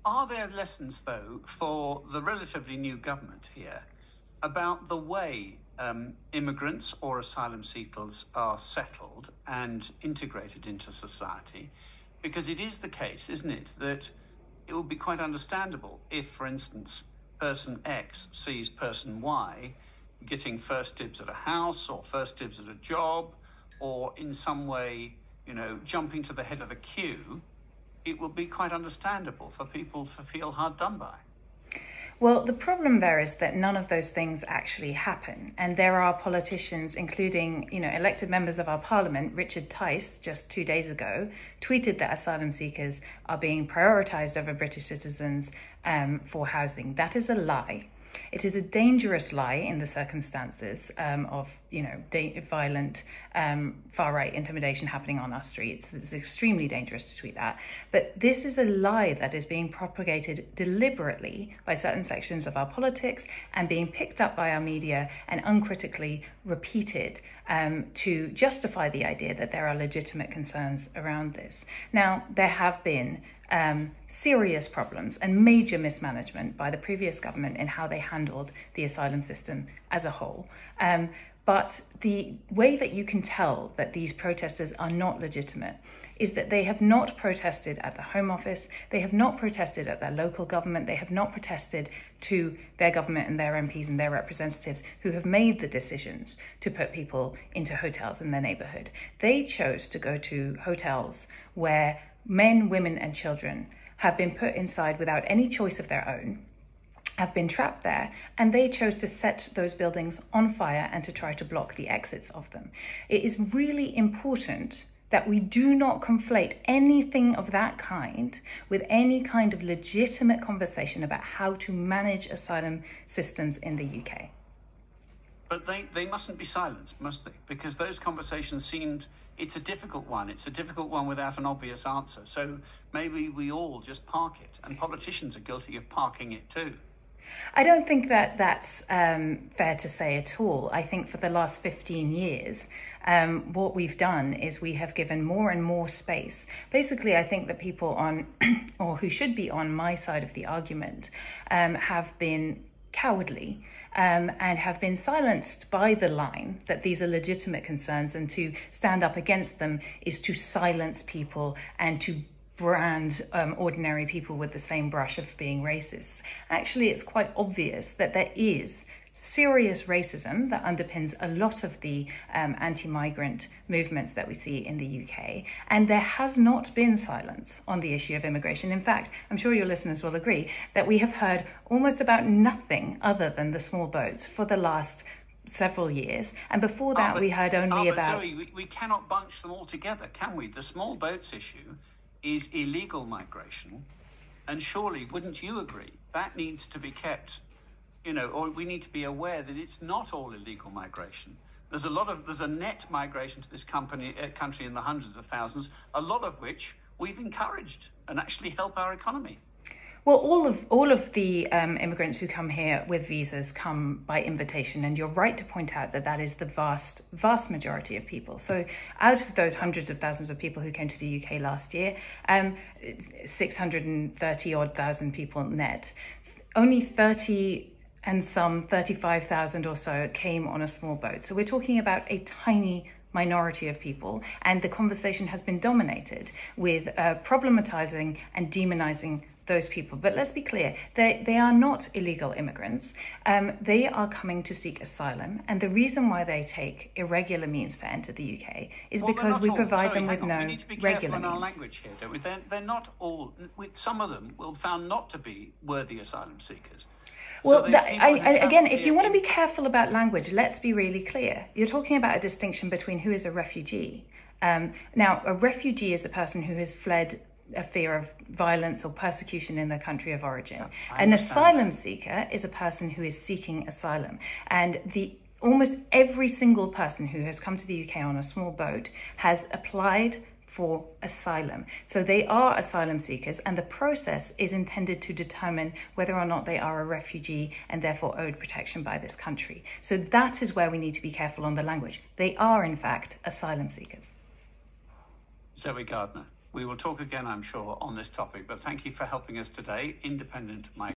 Are there lessons, though, for the relatively new government here about the way immigrants or asylum seekers are settled and integrated into society? Because it is the case, isn't it, that it would be quite understandable if, for instance, person X sees person Y getting first dibs at a house or first dibs at a job or in some way, jumping to the head of the queue. It would be quite understandable for people to feel hard done by. Well, the problem there is that none of those things actually happen. And there are politicians, including, elected members of our parliament. Richard Tice, just 2 days ago, tweeted that asylum seekers are being prioritised over British citizens for housing. That is a lie. It is a dangerous lie in the circumstances of, violent far-right intimidation happening on our streets. It's extremely dangerous to tweet that. But this is a lie that is being propagated deliberately by certain sections of our politics and being picked up by our media and uncritically repeated to justify the idea that there are legitimate concerns around this. Now, there have been serious problems and major mismanagement by the previous government in how they handled the asylum system as a whole. But the way that you can tell that these protesters are not legitimate is that they have not protested at the Home Office, they have not protested at their local government, they have not protested to their government and their MPs and their representatives who have made the decisions to put people into hotels in their neighbourhood. They chose to go to hotels where men, women and children have been put inside without any choice of their own, have been trapped there, and they chose to set those buildings on fire and to try to block the exits of them. It is really important that we do not conflate anything of that kind with any kind of legitimate conversation about how to manage asylum systems in the UK. But they mustn't be silenced, must they? Because those conversations it's a difficult one. It's a difficult one without an obvious answer. So maybe we all just park it, and politicians are guilty of parking it too. I don't think that that's fair to say at all. I think for the last 15 years, what we've done is we have given more and more space. Basically, I think that people on, or who should be on my side of the argument, have been cowardly and have been silenced by the line that these are legitimate concerns, and to stand up against them is to silence people and to brand ordinary people with the same brush of being racist. Actually, it's quite obvious that there is serious racism that underpins a lot of the anti-migrant movements that we see in the UK. And there has not been silence on the issue of immigration. In fact, I'm sure your listeners will agree that we have heard almost about nothing other than the small boats for the last several years. And before that, we heard only about... Zoe, we cannot bunch them all together, can we? The small boats issue is illegal migration. And surely, wouldn't you agree, that needs to be kept, or we need to be aware that it's not all illegal migration. There's a net migration to this country in the hundreds of thousands, a lot of which we've encouraged and actually help our economy. Well, all of the immigrants who come here with visas come by invitation, and you're right to point out that that is the vast majority of people. So out of those hundreds of thousands of people who came to the UK last year, 630,000 people net, only 35,000 or so came on a small boat. So we're talking about a tiny minority of people, and the conversation has been dominated with problematizing and demonizing those people. But let's be clear, they are not illegal immigrants. They are coming to seek asylum. And the reason why they take irregular means to enter the UK is because we provide them with no regular means. We need to be careful in our language here, don't we? They're not all, some of them will be found not to be worthy asylum seekers. Well, again, if you want to be careful about language, let's be really clear. You're talking about a distinction between who is a refugee. Now, a refugee is a person who has fled a fear of violence or persecution in their country of origin. An asylum seeker is a person who is seeking asylum. And almost every single person who has come to the UK on a small boat has applied for asylum. So they are asylum seekers, and the process is intended to determine whether or not they are a refugee and therefore owed protection by this country. So that is where we need to be careful on the language. They are, in fact, asylum seekers. Zoe Gardner, We will talk again, I'm sure, on this topic, but thank you for helping us today, independent migrants.